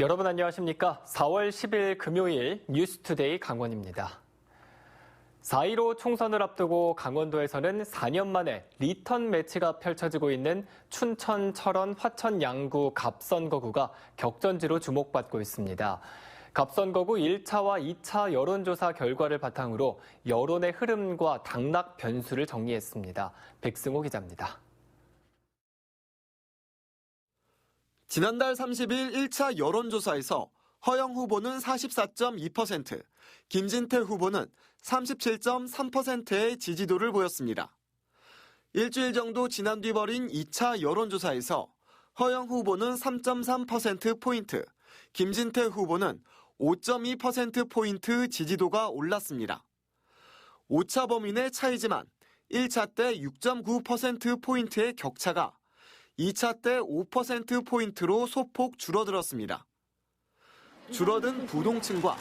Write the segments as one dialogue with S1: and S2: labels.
S1: 여러분 안녕하십니까? 4월 10일 금요일 뉴스투데이 강원입니다. 4.15 총선을 앞두고 강원도에서는 4년 만에 리턴 매치가 펼쳐지고 있는 춘천, 철원, 화천 양구 갑선거구가 격전지로 주목받고 있습니다. 갑선거구 1차와 2차 여론조사 결과를 바탕으로 여론의 흐름과 당락 변수를 정리했습니다. 백승호 기자입니다.
S2: 지난달 30일 1차 여론조사에서 허영 후보는 44.2%, 김진태 후보는 37.3%의 지지도를 보였습니다. 일주일 정도 지난 뒤 벌인 2차 여론조사에서 허영 후보는 3.3%포인트, 김진태 후보는 5.2%포인트 지지도가 올랐습니다. 오차 범위 내 차이지만 1차 때 6.9%포인트의 격차가 2차 때 5%포인트로 소폭 줄어들었습니다. 줄어든 부동층과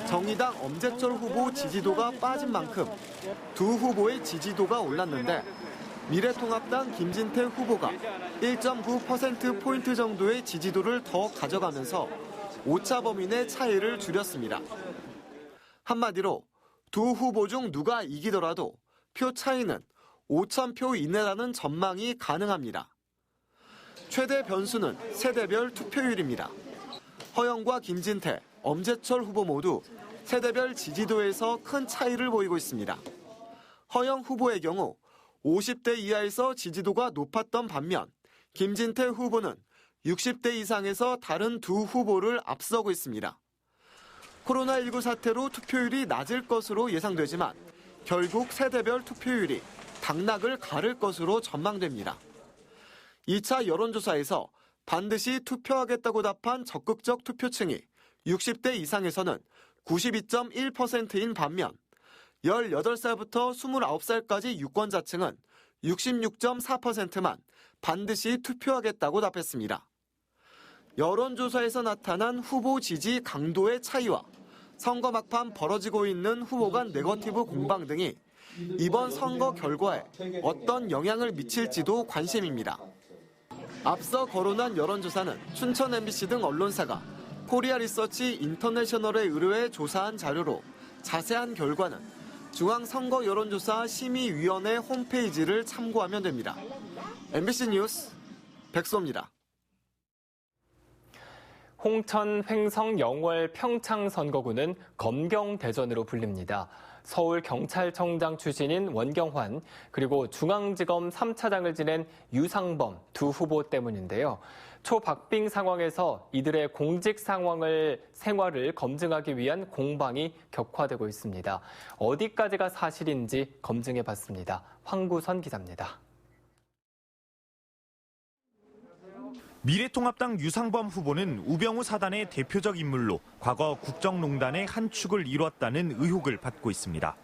S2: 정의당 엄재철 후보 지지도가 빠진 만큼 두 후보의 지지도가 올랐는데 미래통합당 김진태 후보가 1.9%포인트 정도의 지지도를 더 가져가면서 오차 범위 내 차이를 줄였습니다. 한마디로 두 후보 중 누가 이기더라도 표 차이는 5,000표 이내라는 전망이 가능합니다. 최대 변수는 세대별 투표율입니다. 허영과 김진태, 엄재철 후보 모두 세대별 지지도에서 큰 차이를 보이고 있습니다. 허영 후보의 경우 50대 이하에서 지지도가 높았던 반면 김진태 후보는 60대 이상에서 다른 두 후보를 앞서고 있습니다. 코로나19 사태로 투표율이 낮을 것으로 예상되지만 결국 세대별 투표율이 당락을 가를 것으로 전망됩니다. 2차 여론조사에서 반드시 투표하겠다고 답한 적극적 투표층이 60대 이상에서는 92.1%인 반면 18살부터 29살까지 유권자층은 66.4%만 반드시 투표하겠다고 답했습니다. 여론조사에서 나타난 후보 지지 강도의 차이와 선거 막판 벌어지고 있는 후보 간 네거티브 공방 등이 이번 선거 결과에 어떤 영향을 미칠지도 관심입니다. 앞서 거론한 여론조사는 춘천 MBC 등 언론사가 코리아 리서치 인터내셔널에 의뢰해 조사한 자료로 자세한 결과는 중앙선거 여론조사 심의위원회 홈페이지를 참고하면 됩니다. MBC 뉴스 백소입니다.
S1: 홍천, 횡성, 영월, 평창 선거구는 검경대전으로 불립니다. 서울경찰청장 출신인 원경환, 그리고 중앙지검 3차장을 지낸 유상범 두 후보 때문인데요. 초박빙 상황에서 이들의 공직 생활을 검증하기 위한 공방이 격화되고 있습니다. 어디까지가 사실인지 검증해봤습니다. 황구선 기자입니다.
S3: 미래통합당 유상범 후보는 우병우 사단의 대표적 인물로 과거 국정농단의 한 축을 이뤘다는 의혹을 받고 있습니다.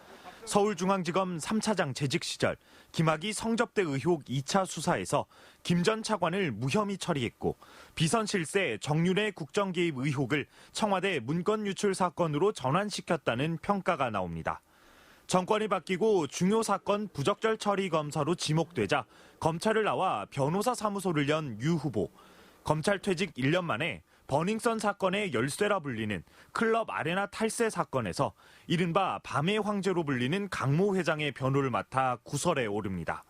S3: 서울중앙지검 3차장 재직 시절 김학의 성접대 의혹 2차 수사에서 김 전 차관을 무혐의 처리했고 비선 실세 정윤회 국정개입 의혹을 청와대 문건 유출 사건으로 전환시켰다는 평가가 나옵니다. 정권이 바뀌고 중요 사건 부적절 처리 검사로 지목되자 검찰을 나와 변호사 사무소를 연 유 후보. 검찰 퇴직 1년 만에 버닝썬 사건의 열쇠라 불리는 클럽 아레나 탈세 사건에서 이른바 밤의 황제로 불리는 강모 회장의 변호를 맡아 구설에 오릅니다.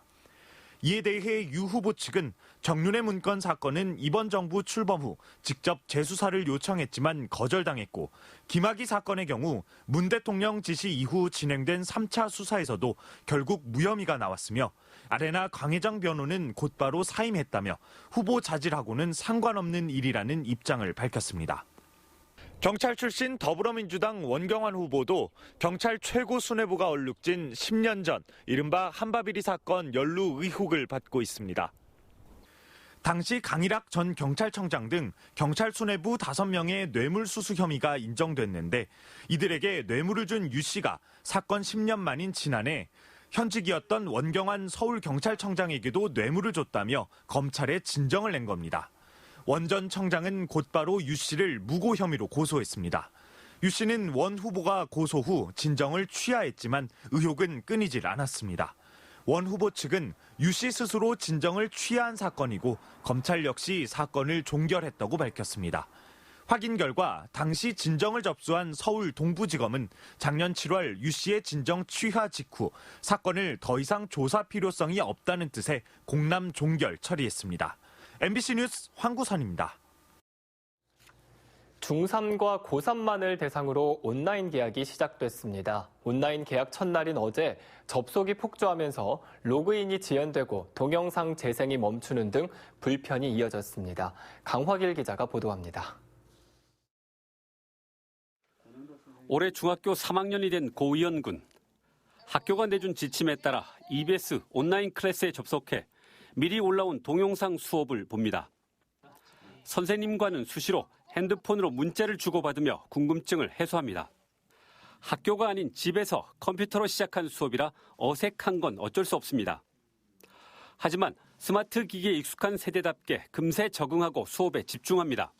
S3: 이에 대해 유 후보 측은 정윤회 문건 사건은 이번 정부 출범 후 직접 재수사를 요청했지만 거절당했고 김학의 사건의 경우 문 대통령 지시 이후 진행된 3차 수사에서도 결국 무혐의가 나왔으며 아레나 강혜정 변호는 곧바로 사임했다며 후보 자질하고는 상관없는 일이라는 입장을 밝혔습니다. 경찰 출신 더불어민주당 원경환 후보도 경찰 최고 수뇌부가 얼룩진 10년 전 이른바 한바비리 사건 연루 의혹을 받고 있습니다. 당시 강일학 전 경찰청장 등 경찰 수뇌부 5명의 뇌물수수 혐의가 인정됐는데 이들에게 뇌물을 준 유 씨가 사건 10년 만인 지난해 현직이었던 원경환 서울경찰청장에게도 뇌물을 줬다며 검찰에 진정을 낸 겁니다. 원 전 청장은 곧바로 유 씨를 무고 혐의로 고소했습니다. 유 씨는 원 후보가 고소 후 진정을 취하했지만 의혹은 끊이질 않았습니다. 원 후보 측은 유 씨 스스로 진정을 취한 사건이고 검찰 역시 사건을 종결했다고 밝혔습니다. 확인 결과 당시 진정을 접수한 서울 동부지검은 작년 7월 유 씨의 진정 취하 직후 사건을 더 이상 조사 필요성이 없다는 뜻의 공람 종결 처리했습니다. MBC 뉴스 황구선입니다.
S1: 중3과 고3만을 대상으로 온라인 계약이 시작됐습니다. 온라인 계약 첫날인 어제 접속이 폭주하면서 로그인이 지연되고 동영상 재생이 멈추는 등 불편이 이어졌습니다. 강화길 기자가 보도합니다.
S4: 올해 중학교 3학년이 된 고의연 군. 학교가 내준 지침에 따라 EBS 온라인 클래스에 접속해 미리 올라온 동영상 수업을 봅니다. 선생님과는 수시로 핸드폰으로 문자를 주고받으며 궁금증을 해소합니다. 학교가 아닌 집에서 컴퓨터로 시작한 수업이라 어색한 건 어쩔 수 없습니다. 하지만 스마트 기기에 익숙한 세대답게 금세 적응하고 수업에 집중합니다.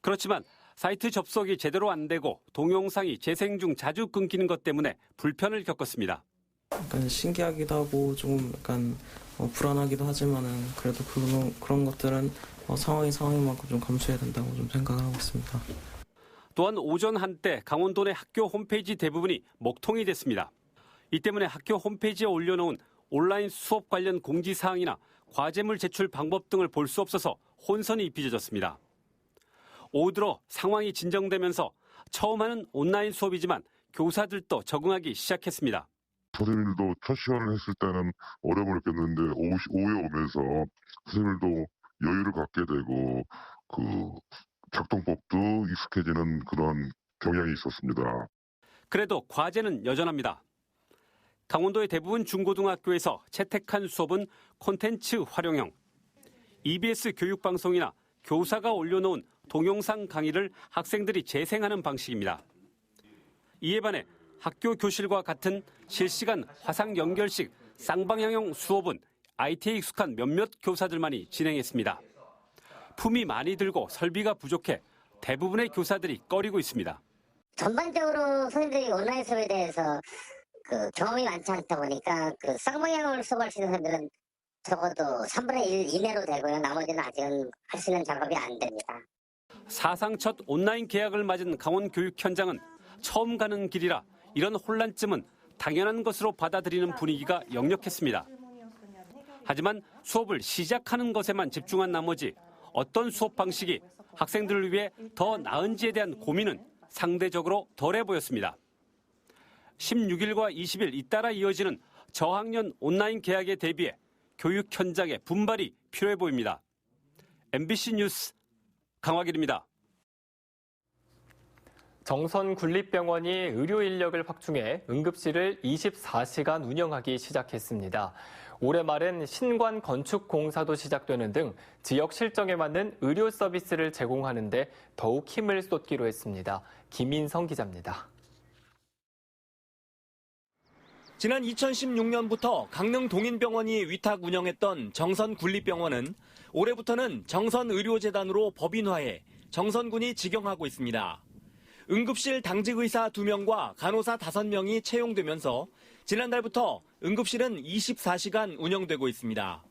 S4: 그렇지만 사이트 접속이 제대로 안 되고 동영상이 재생 중 자주 끊기는 것 때문에 불편을 겪었습니다.
S5: 약간 신기하기도 하고 조금 약간 불안하기도 하지만은 그래도 그런 것들은 상황만큼 좀 감수해야 된다고 좀 생각을 하고 있습니다.
S4: 또한 오전 한때 강원도 내 학교 홈페이지 대부분이 먹통이 됐습니다. 이 때문에 학교 홈페이지에 올려놓은 온라인 수업 관련 공지사항이나 과제물 제출 방법 등을 볼 수 없어서 혼선이 빚어졌습니다. 오후 들어 상황이 진정되면서 처음 하는 온라인 수업이지만 교사들도 적응하기 시작했습니다.
S6: 선생님들도 첫 시간을 했을 때는 어려움을 느꼈는데 오후에 오면서 선생님들도 여유를 갖게 되고 작동법도 익숙해지는 그런 경향이 있었습니다.
S4: 그래도 과제는 여전합니다. 강원도의 대부분 중고등학교에서 채택한 수업은 콘텐츠 활용형, EBS 교육방송이나 교사가 올려놓은 동영상 강의를 학생들이 재생하는 방식입니다. 이에 반해 학교 교실과 같은 실시간 화상 연결식 쌍방향형 수업은 IT에 익숙한 몇몇 교사들만이 진행했습니다. 품이 많이 들고 설비가 부족해 대부분의 교사들이 꺼리고 있습니다.
S7: 전반적으로 선생님들이 온라인 수업에 대해서 경험이 많지 않다 보니까 쌍방향으로 수업할 수 있는 사람들은 적어도 3분의 1 이내로 되고요. 나머지는 아직은 할 수 있는 작업이 안 됩니다.
S4: 사상 첫 온라인 계약을 맞은 강원 교육 현장은 처음 가는 길이라 이런 혼란쯤은 당연한 것으로 받아들이는 분위기가 역력했습니다. 하지만 수업을 시작하는 것에만 집중한 나머지 어떤 수업 방식이 학생들을 위해 더 나은지에 대한 고민은 상대적으로 덜해 보였습니다. 16일과 20일 잇따라 이어지는 저학년 온라인 계약에 대비해 교육 현장의 분발이 필요해 보입니다. MBC 뉴스 강화길입니다.
S1: 정선군립병원이 의료 인력을 확충해 응급실을 24시간 운영하기 시작했습니다. 올해 말엔 신관 건축 공사도 시작되는 등 지역 실정에 맞는 의료 서비스를 제공하는 데 더욱 힘을 쏟기로 했습니다. 김인성 기자입니다.
S8: 지난 2016년부터 강릉 동인병원이 위탁 운영했던 정선군립병원은 올해부터는 정선의료재단으로 법인화해 정선군이 직영하고 있습니다. 응급실 당직의사 2명과 간호사 5명이 채용되면서 지난달부터 응급실은 24시간 운영되고 있습니다.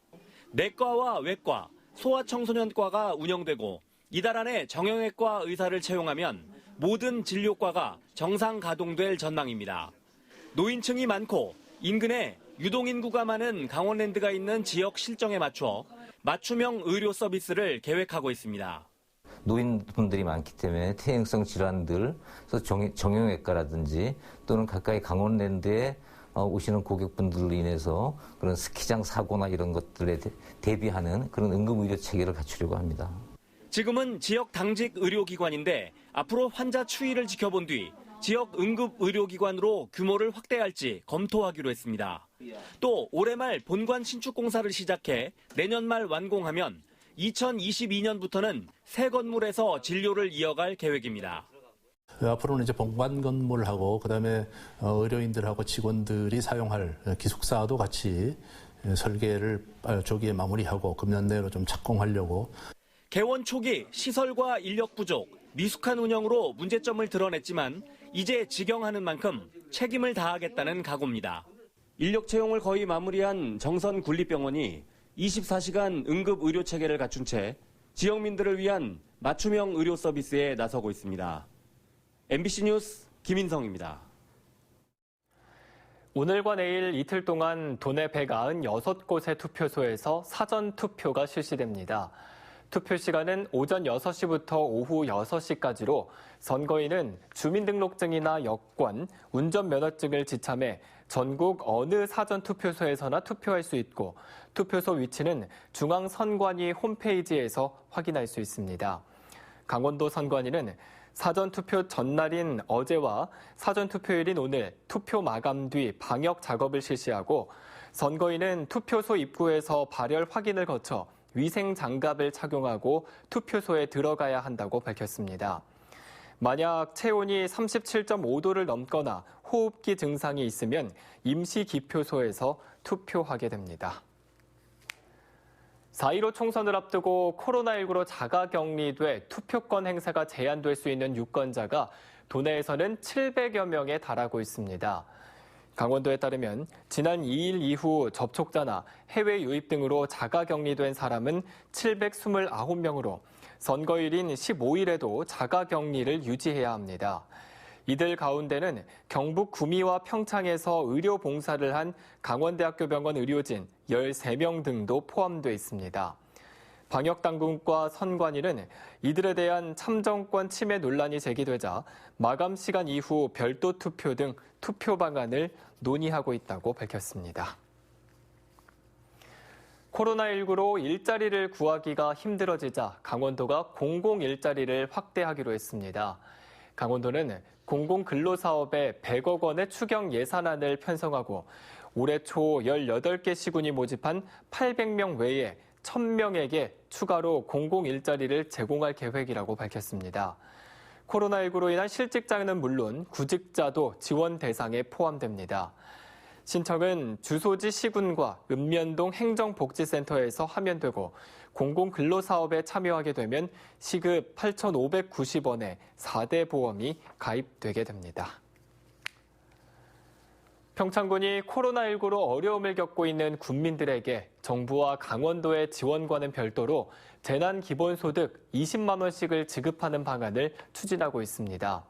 S8: 내과와 외과, 소아청소년과가 운영되고 이달 안에 정형외과 의사를 채용하면 모든 진료과가 정상 가동될 전망입니다. 노인층이 많고 인근에 유동인구가 많은 강원랜드가 있는 지역 실정에 맞춰 맞춤형 의료 서비스를 계획하고 있습니다.
S9: 노인분들이 많기 때문에 퇴행성 질환들, 정형외과라든지 또는 가까이 강원랜드에 오시는 고객분들로 인해서 그런 스키장 사고나 이런 것들에 대비하는 그런 응급의료 체계를 갖추려고 합니다.
S8: 지금은 지역 당직 의료기관인데 앞으로 환자 추이를 지켜본 뒤 지역 응급의료기관으로 규모를 확대할지 검토하기로 했습니다. 또 올해 말 본관 신축 공사를 시작해 내년 말 완공하면 2022년부터는 새 건물에서 진료를 이어갈 계획입니다.
S10: 앞으로는 이제 본관 건물하고 그다음에 의료인들하고 직원들이 사용할 기숙사도 같이 설계를 조기에 마무리하고 금년 내로 좀 착공하려고.
S8: 개원 초기 시설과 인력 부족, 미숙한 운영으로 문제점을 드러냈지만 이제 직영하는 만큼 책임을 다하겠다는 각오입니다. 인력 채용을 거의 마무리한 정선군립병원이 24시간 응급의료 체계를 갖춘 채 지역민들을 위한 맞춤형 의료 서비스에 나서고 있습니다. MBC 뉴스 김인성입니다.
S1: 오늘과 내일 이틀 동안 도내 196곳의 투표소에서 사전 투표가 실시됩니다. 투표 시간은 오전 6시부터 오후 6시까지로 선거인은 주민등록증이나 여권, 운전면허증을 지참해 전국 어느 사전 투표소에서나 투표할 수 있고 투표소 위치는 중앙선관위 홈페이지에서 확인할 수 있습니다. 강원도 선관위는 사전투표 전날인 어제와 사전투표일인 오늘 투표 마감 뒤 방역 작업을 실시하고 선거인은 투표소 입구에서 발열 확인을 거쳐 위생 장갑을 착용하고 투표소에 들어가야 한다고 밝혔습니다. 만약 체온이 37.5도를 넘거나 호흡기 증상이 있으면 임시 기표소에서 투표하게 됩니다. 4.15 총선을 앞두고 코로나19로 자가격리돼 투표권 행사가 제한될 수 있는 유권자가 도내에서는 700여 명에 달하고 있습니다. 강원도에 따르면 지난 2일 이후 접촉자나 해외 유입 등으로 자가격리된 사람은 729명으로 선거일인 15일에도 자가격리를 유지해야 합니다. 이들 가운데는 경북 구미와 평창에서 의료 봉사를 한 강원대학교 병원 의료진 13명 등도 포함되어 있습니다. 방역당국과 선관위는 이들에 대한 참정권 침해 논란이 제기되자 마감 시간 이후 별도 투표 등 투표 방안을 논의하고 있다고 밝혔습니다. 코로나19로 일자리를 구하기가 힘들어지자 강원도가 공공일자리를 확대하기로 했습니다. 강원도는 공공근로사업에 100억 원의 추경 예산안을 편성하고 올해 초 18개 시군이 모집한 800명 외에 1000명에게 추가로 공공일자리를 제공할 계획이라고 밝혔습니다. 코로나19로 인한 실직자는 물론 구직자도 지원 대상에 포함됩니다. 신청은 주소지 시군과 읍면동 행정복지센터에서 하면 되고 공공근로사업에 참여하게 되면 시급 8,590원에 4대 보험이 가입되게 됩니다. 평창군이 코로나19로 어려움을 겪고 있는 군민들에게 정부와 강원도의 지원과는 별도로 재난기본소득 20만 원씩을 지급하는 방안을 추진하고 있습니다.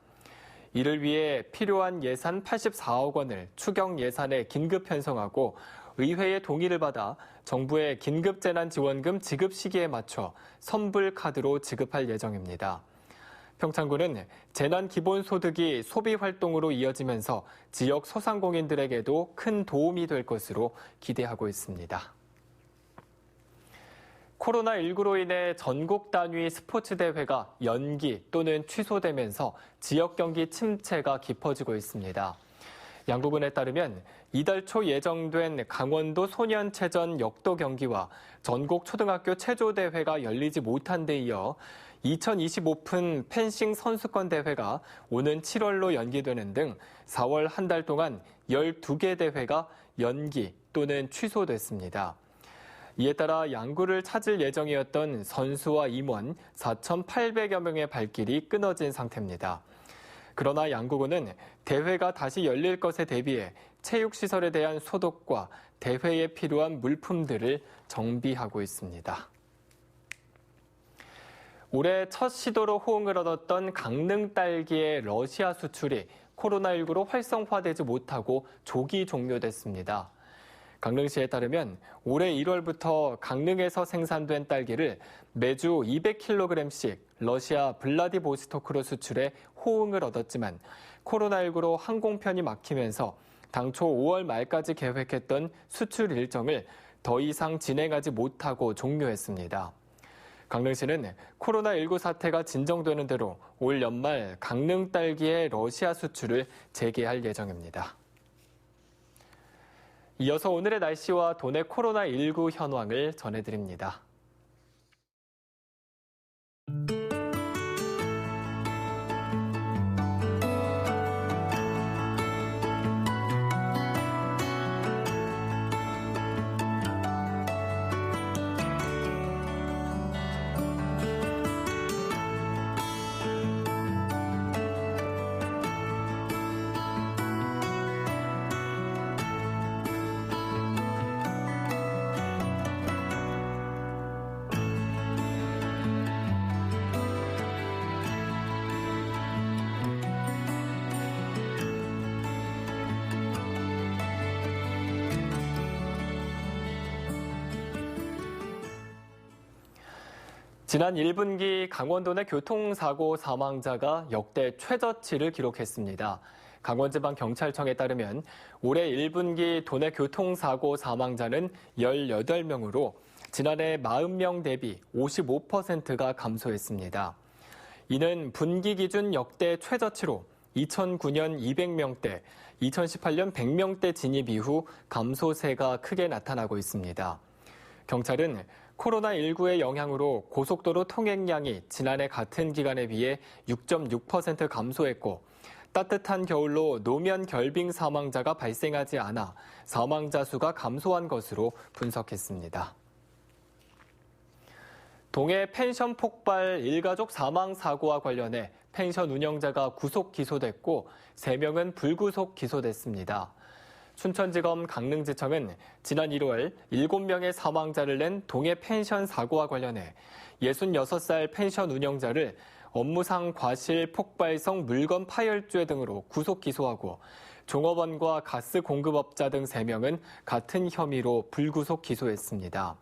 S1: 이를 위해 필요한 예산 84억 원을 추경 예산에 긴급 편성하고 의회의 동의를 받아 정부의 긴급재난지원금 지급 시기에 맞춰 선불카드로 지급할 예정입니다. 평창군은 재난기본소득이 소비활동으로 이어지면서 지역 소상공인들에게도 큰 도움이 될 것으로 기대하고 있습니다. 코로나19로 인해 전국 단위 스포츠 대회가 연기 또는 취소되면서 지역 경기 침체가 깊어지고 있습니다. 양부군에 따르면 이달 초 예정된 강원도 소년체전 역도 경기와 전국 초등학교 체조 대회가 열리지 못한 데 이어 2020 오픈 펜싱 선수권 대회가 오는 7월로 연기되는 등 4월 한 달 동안 12개 대회가 연기 또는 취소됐습니다. 이에 따라 양구를 찾을 예정이었던 선수와 임원 4,800여 명의 발길이 끊어진 상태입니다. 그러나 양구군은 대회가 다시 열릴 것에 대비해 체육시설에 대한 소독과 대회에 필요한 물품들을 정비하고 있습니다. 올해 첫 시도로 호응을 얻었던 강릉 딸기의 러시아 수출이 코로나19로 활성화되지 못하고 조기 종료됐습니다. 강릉시에 따르면 올해 1월부터 강릉에서 생산된 딸기를 매주 200kg씩 러시아 블라디보스토크로 수출해 호응을 얻었지만 코로나19로 항공편이 막히면서 당초 5월 말까지 계획했던 수출 일정을 더 이상 진행하지 못하고 종료했습니다. 강릉시는 코로나19 사태가 진정되는 대로 올 연말 강릉 딸기의 러시아 수출을 재개할 예정입니다. 이어서 오늘의 날씨와 도내 코로나19 현황을 전해드립니다. 지난 1분기 강원도 내 교통사고 사망자가 역대 최저치를 기록했습니다. 강원지방경찰청에 따르면 올해 1분기 도내 교통사고 사망자는 18명으로 지난해 40명 대비 55%가 감소했습니다. 이는 분기 기준 역대 최저치로 2009년 200명대, 2018년 100명대 진입 이후 감소세가 크게 나타나고 있습니다. 경찰은 코로나19의 영향으로 고속도로 통행량이 지난해 같은 기간에 비해 6.6% 감소했고 따뜻한 겨울로 노면 결빙 사망자가 발생하지 않아 사망자 수가 감소한 것으로 분석했습니다. 동해 펜션 폭발 일가족 사망 사고와 관련해 펜션 운영자가 구속 기소됐고 3명은 불구속 기소됐습니다. 춘천지검 강릉지청은 지난 1월 7명의 사망자를 낸 동해 펜션 사고와 관련해 66살 펜션 운영자를 업무상 과실 폭발성 물건 파열죄 등으로 구속 기소하고 종업원과 가스 공급업자 등 3명은 같은 혐의로 불구속 기소했습니다.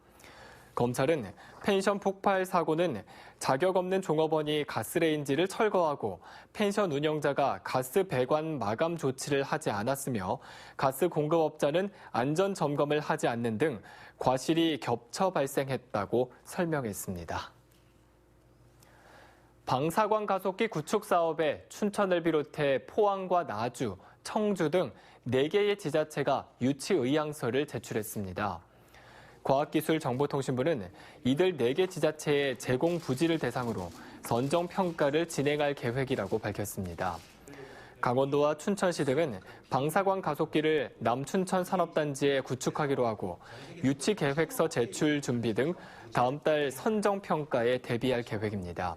S1: 검찰은 펜션 폭발 사고는 자격 없는 종업원이 가스레인지를 철거하고 펜션 운영자가 가스 배관 마감 조치를 하지 않았으며 가스 공급업자는 안전 점검을 하지 않는 등 과실이 겹쳐 발생했다고 설명했습니다. 방사광 가속기 구축 사업에 춘천을 비롯해 포항과 나주, 청주 등 4개의 지자체가 유치 의향서를 제출했습니다. 과학기술정보통신부는 이들 4개 지자체의 제공 부지를 대상으로 선정평가를 진행할 계획이라고 밝혔습니다. 강원도와 춘천시 등은 방사광 가속기를 남춘천 산업단지에 구축하기로 하고 유치 계획서 제출 준비 등 다음 달 선정평가에 대비할 계획입니다.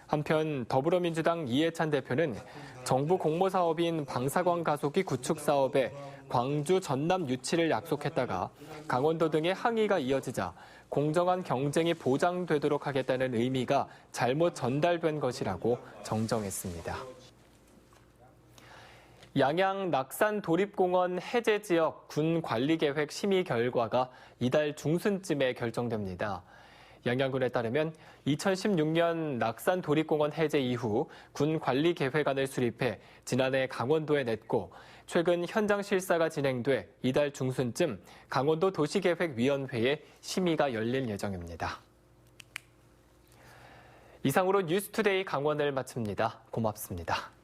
S1: 한편 더불어민주당 이해찬 대표는 정부 공모사업인 방사광 가속기 구축 사업에 광주, 전남 유치를 약속했다가 강원도 등의 항의가 이어지자 공정한 경쟁이 보장되도록 하겠다는 의미가 잘못 전달된 것이라고 정정했습니다. 양양 낙산 도립공원 해제 지역 군 관리계획 심의 결과가 이달 중순쯤에 결정됩니다. 양양군에 따르면 2016년 낙산 도립공원 해제 이후 군 관리계획안을 수립해 지난해 강원도에 냈고 최근 현장 실사가 진행돼 이달 중순쯤 강원도 도시계획위원회에 심의가 열릴 예정입니다. 이상으로 뉴스투데이 강원을 마칩니다. 고맙습니다.